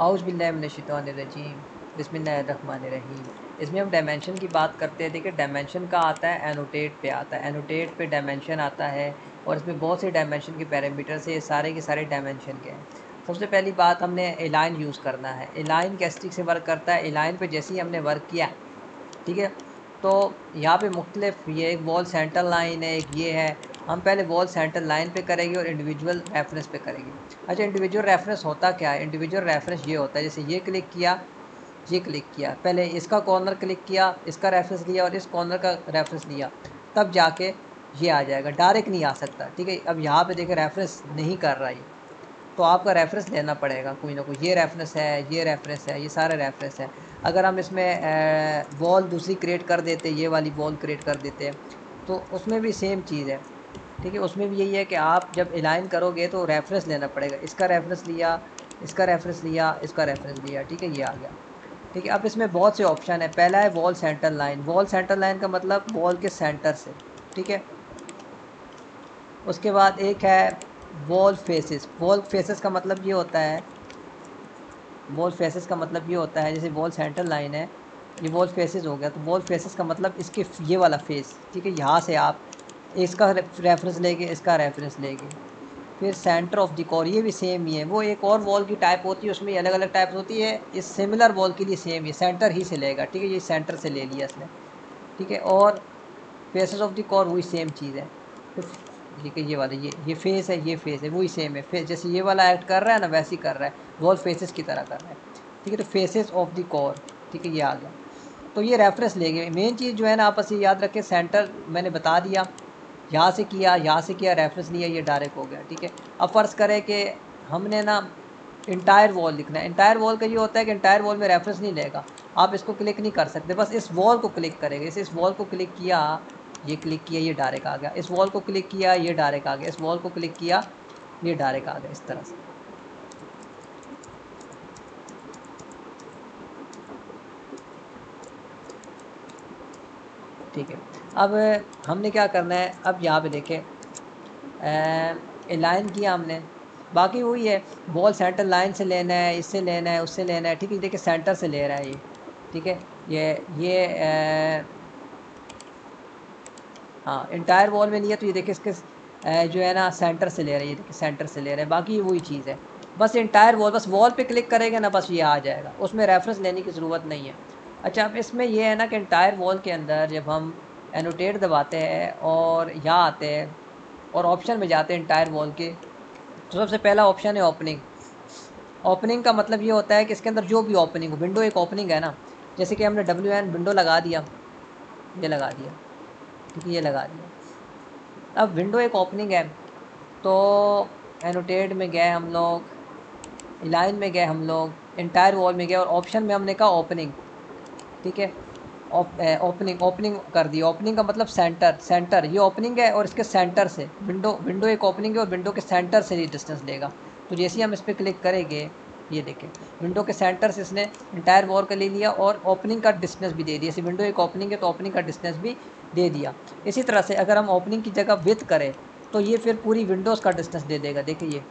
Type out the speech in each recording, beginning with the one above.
औज़ु बिल्लाहि मिनश्शैतानिर्रजीम बिस्मिल्लाहिर्रहमानिर्रहीम। इसमें हम डायमेंशन की बात करते हैं। देखिए डायमेंशन का आता है एनोटेट पे आता है, एनोटेट पे डायमेंशन आता है और इसमें बहुत से डायमेंशन के पैरामीटर्स है, ये सारे के सारे डायमेंशन के हैं। सबसे पहली बात हमने एलाइन यूज़ करना है। एलाइन कैस्टिक से वर्क करता है, एलाइन पे जैसे ही हमने वर्क किया, ठीक है? तो यहाँ पे मुख्तलिफ ये एक वॉल सेंटर लाइन है, एक ये है। हम पहले वॉल सेंटर लाइन पे करेंगे और इंडिविजुअल रेफरेंस पे करेंगे। अच्छा इंडिविजुअल रेफरेंस होता क्या है? इंडिविजुअल रेफरेंस ये होता है जैसे ये क्लिक किया, ये क्लिक किया, पहले इसका कॉर्नर क्लिक किया, इसका रेफरेंस लिया और इस कॉर्नर का रेफरेंस लिया, तब जाके ये आ जाएगा, डायरेक्ट नहीं आ सकता, ठीक है? अब यहाँ पे देखिए रेफरेंस नहीं कर रहा ये, तो आपका रेफरेंस लेना पड़ेगा कोई ना कोई। ये रेफरेंस है, ये रेफरेंस है, ये सारे रेफरेंस है। अगर हम इसमें वॉल दूसरी क्रिएट कर देते, ये वाली वॉल क्रिएट कर देते, तो उसमें भी सेम चीज़ है, ठीक है? उसमें भी यही है कि आप जब अलाइन करोगे तो रेफरेंस लेना पड़ेगा। इसका रेफरेंस लिया, इसका रेफरेंस लिया, इसका रेफरेंस लिया, ठीक है? ये आ गया, ठीक है? अब इसमें बहुत से ऑप्शन है। पहला है wall centre line. Wall centre line का मतलब वॉल के सेंटर से, ठीक है? उसके बाद एक है वॉल फेसेस। वॉल फेसेस का मतलब ये होता है, वॉल फेसेस का मतलब ये होता है जैसे वॉल सेंटर लाइन है, ये वॉल फेसेस हो गया, तो वॉल फेसेस का मतलब इसके ये वाला फेस, ठीक है? यहाँ से आप इसका रेफरेंस लेंगे, इसका रेफरेंस लेंगे। फिर सेंटर ऑफ द कोर, ये भी सेम ही है। वो एक और वॉल की टाइप होती है, उसमें अलग अलग टाइप्स होती है। इस सिमिलर वॉल के लिए सेम ही सेंटर ही से लेगा, ठीक है? ये सेंटर से ले लिया इसने, ठीक है? और फेसेस ऑफ द कोर वही सेम चीज़ है। तो ठीक है, ये वाला ये फेस है, ये फेस है, वही सेम है। फेस जैसे ये वाला एक्ट कर रहा है ना, वैसे ही कर रहा है, वॉल फेसेस की तरह कर रहा है, ठीक है? तो फेसेस ऑफ द कोर, ठीक है, ये आ गया। तो ये रेफरेंस लेंगे। मेन चीज़ जो है ना, आपस ये याद रखें, सेंटर मैंने बता दिया, यहाँ से किया, यहाँ से किया, रेफरेंस लिया, ये डायरेक्ट हो गया, ठीक है? अब फ़र्ज़ करें कि हमने ना इंटायर वॉल लिखना है। इंटायर वॉल का ये होता है कि इंटायर वॉल में रेफरेंस नहीं लेगा, आप इसको क्लिक नहीं कर सकते, बस इस वॉल को क्लिक करेंगे। इस वॉल को क्लिक किया, ये क्लिक किया, ये डायरेक्ट आ गया। इस वॉल को क्लिक किया, ये डायरेक्ट आ गया। इस वॉल को क्लिक किया, ये डायरेक्ट आ गया, इस तरह से। ठीक है, अब हमने क्या करना है, अब यहाँ पे देखें, अलाइन किया हमने, बाकी वही है, वॉल सेंटर लाइन से लेना है, इससे लेना है, उससे लेना है, ठीक है? देखिए सेंटर से ले रहा है ये, ठीक है? ये हाँ, इंटायर वॉल में नहीं है, तो ये देखिए इसके जो है ना सेंटर से ले रहा है, ये देखिए सेंटर से ले रहा है, बाकी वही चीज़ है। बस इंटायर वॉल, बस वॉल पे क्लिक करेंगे ना, बस ये आ जाएगा, उसमें रेफरेंस लेने की ज़रूरत नहीं है। अच्छा, अब इसमें ये है ना कि इंटायर वॉल के अंदर जब हम एनोटेट दबाते हैं और यहाँ आते हैं और ऑप्शन में जाते हैं इंटायर वॉल के, तो सबसे पहला ऑप्शन है ओपनिंग। ओपनिंग का मतलब ये होता है कि इसके अंदर जो भी ओपनिंग हो, विंडो एक ओपनिंग है ना, जैसे कि हमने WN विंडो लगा दिया, ये लगा दिया, ठीक है? ये लगा दिया। अब विंडो एक ओपनिंग है, तो एनोटेट में गए हम लोग, अलाइन में गए हम लोग, इंटायर वॉल में गए और ऑप्शन में हमने कहा ओपनिंग, ठीक है? ओपनिंग ओपनिंग कर दी। ओपनिंग का मतलब सेंटर, सेंटर ये ओपनिंग है और इसके सेंटर से विंडो एक ओपनिंग है और विंडो के सेंटर से ये डिस्टेंस लेगा। तो जैसे ही हम इस पर क्लिक करेंगे, ये देखें विंडो के सेंटर से इसने इंटायर वॉल का ले लिया और ओपनिंग का डिस्टेंस भी दे दिया। जैसे विंडो एक ओपनिंग है तो ओपनिंग का डिस्टेंस भी दे दिया। इसी तरह से अगर हम ओपनिंग की जगह विड्थ करें, तो ये फिर पूरी विंडोज़ का डिस्टेंस दे देगा। देखिए ये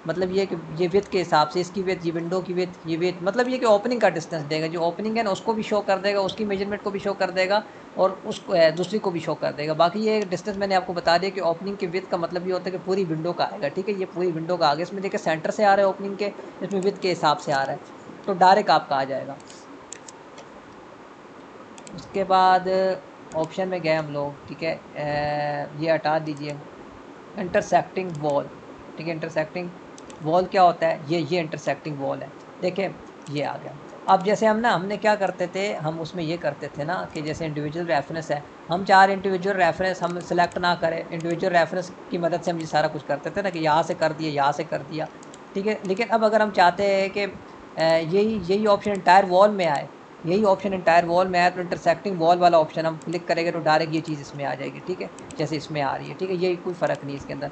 मतलब ये कि ये विड्थ के हिसाब से इसकी विड्थ, ये विंडो की विड्थ, ये विड्थ, मतलब ये कि ओपनिंग का डिस्टेंस देगा। जो ओपनिंग है ना उसको भी शो कर देगा, उसकी मेजरमेंट को भी शो कर देगा और उसको दूसरी को भी शो कर देगा। बाकी ये डिस्टेंस मैंने आपको बता दिया कि ओपनिंग की विड्थ का मतलब ये होता है कि पूरी विंडो का आएगा, ठीक है? ये पूरी विंडो का आगे, इसमें देखिए सेंटर से आ रहा है ओपनिंग के, इसमें विड्थ के हिसाब से आ रहा है, तो डायरेक्ट आपका आ जाएगा। उसके बाद ऑप्शन में गए हम लोग, ठीक है? ये हटा दीजिए, इंटरसेक्टिंग वॉल, ठीक है? इंटरसेक्टिंग वॉल क्या होता है? ये इंटरसेक्टिंग वॉल है, देखिए ये आ गया। अब जैसे हमने क्या करते थे, हम उसमें ये करते थे ना कि जैसे इंडिविजुअल रेफरेंस है, हम चार इंडिविजुअल रेफरेंस हम सेलेक्ट ना करें, इंडिविजुअल रेफरेंस की मदद से हम ये सारा कुछ करते थे ना कि यहाँ से कर दिया, यहाँ से कर दिया, ठीक है? लेकिन अब अगर हम चाहते हैं कि यही यही ऑप्शन इंटायर वॉल में आए, यही ऑप्शन इंटायर वॉल में आए, तो इंटरसेक्टिंग वॉल वाला ऑप्शन हम क्लिक करेंगे तो डायरेक्ट ये चीज़ इसमें आ जाएगी, ठीक है? जैसे इसमें आ रही है, ठीक है? ये कोई फ़र्क नहीं इसके अंदर।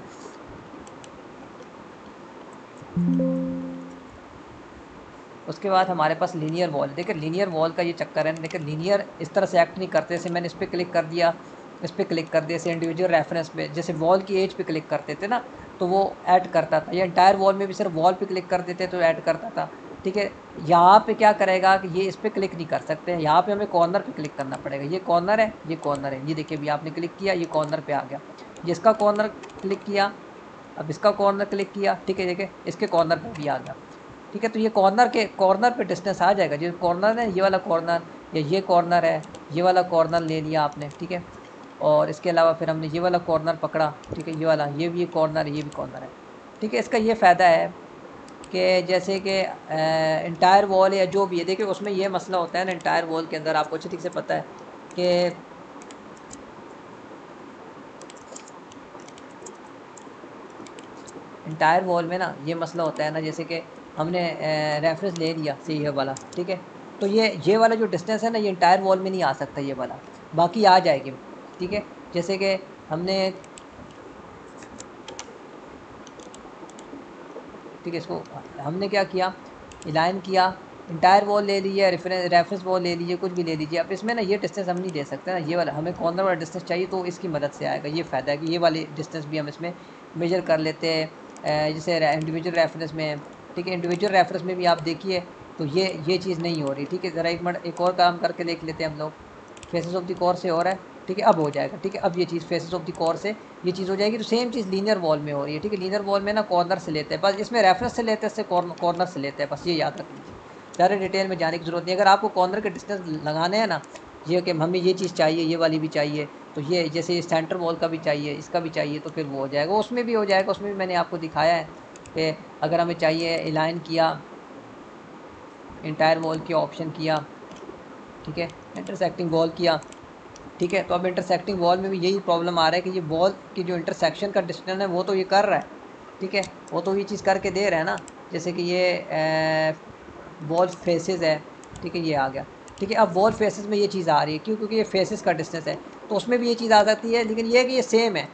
उसके बाद हमारे पास लीनियर वॉल, देखिए लीनियर वॉल का ये चक्कर है, देखिए लीनियर इस तरह से एक्ट नहीं करते। जैसे मैंने इस पर क्लिक कर दिया, इस पर क्लिक कर दिया, जैसे इंडिविजुअल रेफरेंस पे जैसे वॉल की एज पे क्लिक करते थे ना, तो वो ऐड करता था, या इंटायर वॉल में भी सिर्फ वॉल पे क्लिक कर देते तो ऐड करता था। ठीक है। यहाँ पे क्या करेगा कि ये इस पर क्लिक नहीं कर सकते हैं, यहाँ पे हमें कॉर्नर पे क्लिक करना पड़ेगा। ये कॉर्नर है, ये कॉर्नर है, ये देखिए अभी आपने क्लिक किया, ये कॉर्नर पे आ गया। जिसका कॉर्नर क्लिक किया, अब इसका कॉर्नर क्लिक किया, ठीक है, देखिए इसके कॉर्नर पे भी आ गया। ठीक है, तो ये कॉर्नर पे डिस्टेंस आ जाएगा। जो कॉर्नर है, ये वाला कॉर्नर या ये कॉर्नर है, ये वाला कॉर्नर ले लिया आपने, ठीक है। और इसके अलावा फिर हमने ये वाला कॉर्नर पकड़ा, ठीक है, ये वाला, ये भी कॉर्नर है, ये भी कॉर्नर है। ठीक है, इसका ये फ़ायदा है कि जैसे कि इंटायर वॉल या जो भी है, देखिए उसमें ये मसला होता है ना, इंटायर वॉल के अंदर आपको अच्छी तरीके से पता है कि इंटायर वॉल में ना ये मसला होता है ना, जैसे कि हमने रेफरेंस ले लिया से ये वाला, ठीक है, तो ये वाला जो डिस्टेंस है ना, ये इंटायर वॉल में नहीं आ सकता ये वाला, बाकी आ जाएगी। ठीक है, जैसे कि हमने, ठीक है, इसको हमने क्या किया, लाइन किया, इंटायर वॉल ले लीजिए, रेफरेंस वॉल ले लीजिए, कुछ भी ले लीजिए। अब इसमें ना ये डिस्टेंस हम नहीं दे सकते ना, ये वाला हमें कॉर्नर वाला डिस्टेंस चाहिए, तो इसकी मदद से आएगा। ये फ़ायदा है कि ये वाली डिस्टेंस भी हम इसमें मेजर कर लेते हैं, जैसे इंडिविजुअल रेफरेंस में। ठीक है, इंडिविजुअल रेफरेंस में भी आप देखिए तो ये चीज़ नहीं हो रही। ठीक है, ज़रा एक मिनट एक और काम करके देख लेते हैं हम लोग। फेसेस ऑफ द कोर से हो रहा है, ठीक है, अब हो जाएगा। ठीक है, अब ये चीज़ फेसेस ऑफ द कोर से ये चीज़ हो जाएगी। तो सेम चीज़ लीनियर वॉल में हो रही है। ठीक है, लीनियर वॉल में ना कॉर्नर से लेते हैं, बस इसमें रेफरेंस से लेते हैं, इससे कॉर्नर से लेते हैं, बस ये याद रख लीजिए। ज़्यादा डिटेल में जाने की ज़रूरत नहीं। अगर आपको कॉर्नर के डिस्टेंस लगाने हैं ना, ये कि हमें ये चीज़ चाहिए, ये वाली भी चाहिए, तो ये जैसे सेंटर वॉल का भी चाहिए, इसका भी चाहिए, तो फिर वो हो जाएगा, उसमें भी हो जाएगा। उसमें भी मैंने आपको दिखाया है कि अगर हमें चाहिए, अलाइन किया, इंटायर वॉल की ऑप्शन किया, ठीक है, इंटरसेक्टिंग वॉल किया, ठीक है, तो अब इंटरसेक्टिंग वॉल में भी यही प्रॉब्लम आ रहा है कि ये वॉल की जो इंटरसेक्शन का डिस्टेंस है वो तो ये कर रहा है, ठीक है, वो तो ये चीज़ करके दे रहा है ना। जैसे कि ये वॉल फेसेस है, ठीक है, ये आ गया। ठीक है, अब वॉल फेसेस में ये चीज़ आ रही है, क्यों? क्योंकि ये फेसेस का डिस्टेंस है, तो उसमें भी ये चीज़ आ जाती है। लेकिन ये है कि ये सेम है,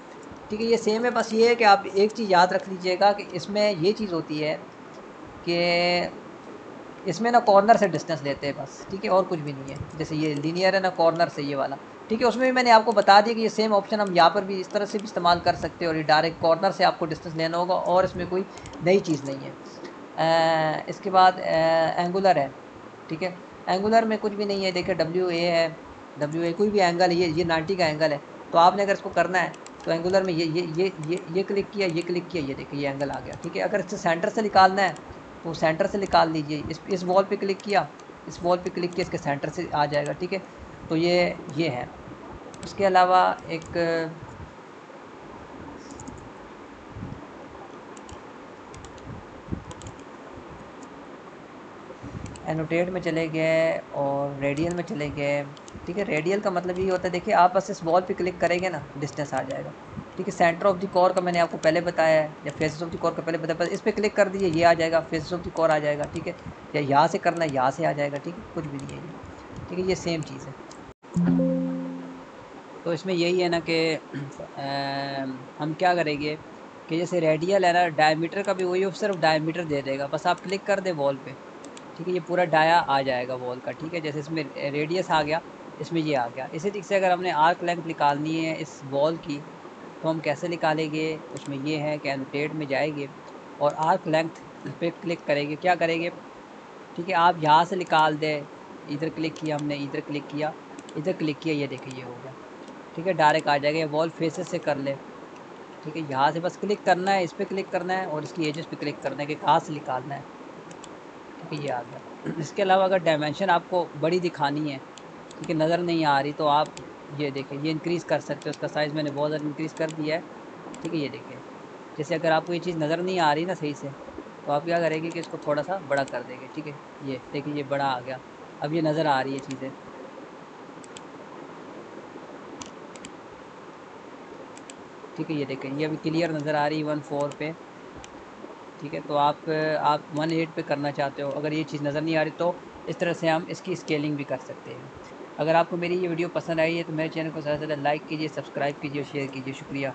ठीक है, ये सेम है। बस ये है कि आप एक चीज़ याद रख लीजिएगा कि इसमें ये चीज़ होती है कि इसमें ना कॉर्नर से डिस्टेंस लेते हैं बस, ठीक है, और कुछ भी नहीं है। जैसे ये लीनियर है ना, कॉर्नर से ये वाला, ठीक है, उसमें भी मैंने आपको बता दिया कि ये सेम ऑप्शन हम यहाँ पर भी इस तरह से भी इस्तेमाल कर सकते हैं, और ये डायरेक्ट कॉर्नर से आपको डिस्टेंस लेना होगा, और इसमें कोई नई चीज़ नहीं है। इसके बाद एंगुलर है, ठीक है, एंगुलर में कुछ भी नहीं है। देखिए WA है, WA कोई भी एंगल है, ये 90 का एंगल है। तो आपने अगर इसको करना है तो एंगुलर में ये क्लिक किया, ये क्लिक किया, ये देखिए ये एंगल आ गया। ठीक है, अगर इसे सेंटर से निकालना है तो सेंटर से निकाल लीजिए। इस वॉल पे क्लिक किया, इस वॉल पे क्लिक किया, इसके सेंटर से आ जाएगा। ठीक है, तो ये है। उसके अलावा एक एनोटेट में चले गए और रेडियल में चले गए। ठीक है, रेडियल का मतलब ये होता है, देखिए आप बस इस वॉल पे क्लिक करेंगे ना, डिस्टेंस आ जाएगा। ठीक है, सेंटर ऑफ द कोर का मैंने आपको पहले बताया है, या फेसेस ऑफ द कोर का पहले बताया, बस इस पर क्लिक कर दीजिए, ये आ जाएगा, फेसेस ऑफ द कोर आ जाएगा। ठीक है, या यहाँ से करना है, यहाँ से आ जाएगा। ठीक है, कुछ भी नहीं है ये। ठीक है, ये सेम चीज़ है। तो इसमें यही है ना कि हम क्या करेंगे कि जैसे रेडियल है ना, डायमीटर का भी वही सिर्फ डायमीटर दे देगा, बस आप क्लिक कर दे वॉल पे। ठीक है, ये पूरा डाया आ जाएगा वॉल का। ठीक है, जैसे इसमें रेडियस आ गया, इसमें ये आ गया। इसी तरीके से अगर हमने आर्क लेंथ निकालनी है इस वॉल की, तो हम कैसे निकालेंगे? उसमें ये है कि एनोटेट में जाएंगे और आर्क लेंथ पे क्लिक करेंगे। क्या करेंगे? ठीक है, आप यहाँ से निकाल दें, इधर क्लिक किया हमने, इधर क्लिक किया, इधर क्लिक किया, ये देखिए ये हो गया। ठीक है, डायरेक्ट आ जाएगा। वॉल फेसेस से कर ले। ठीक है, यहाँ से बस क्लिक करना है, इस पर क्लिक करना है और इसकी एजेस पे क्लिक करना है कि कहाँ से निकालना है। ठीक है, ये आ गया। इसके अलावा अगर डायमेंशन आपको बड़ी दिखानी है, ठीक है, नज़र नहीं आ रही, तो आप ये देखिए, ये इंक्रीज़ कर सकते हो। उसका साइज़ मैंने बहुत ज़्यादा इंक्रीज़ कर दिया है। ठीक है, ये देखिए, जैसे अगर आपको ये चीज़ नज़र नहीं आ रही ना सही से, तो आप क्या करेंगे कि इसको थोड़ा सा बड़ा कर देंगे। ठीक है, ये देखिए ये बड़ा आ गया, अब ये नज़र आ रही है चीज़ें। ठीक है, ये देखें, ये अभी क्लियर नज़र आ रही है 1.4 पे। ठीक है, तो आप 1.8 पे करना चाहते हो, अगर ये चीज़ नज़र नहीं आ रही, तो इस तरह से हम इसकी स्केलिंग भी कर सकते हैं। अगर आपको मेरी ये वीडियो पसंद आई है तो मेरे चैनल को ज़्यादा से ज़्यादा लाइक कीजिए, सब्सक्राइब कीजिए और शेयर कीजिए। शुक्रिया।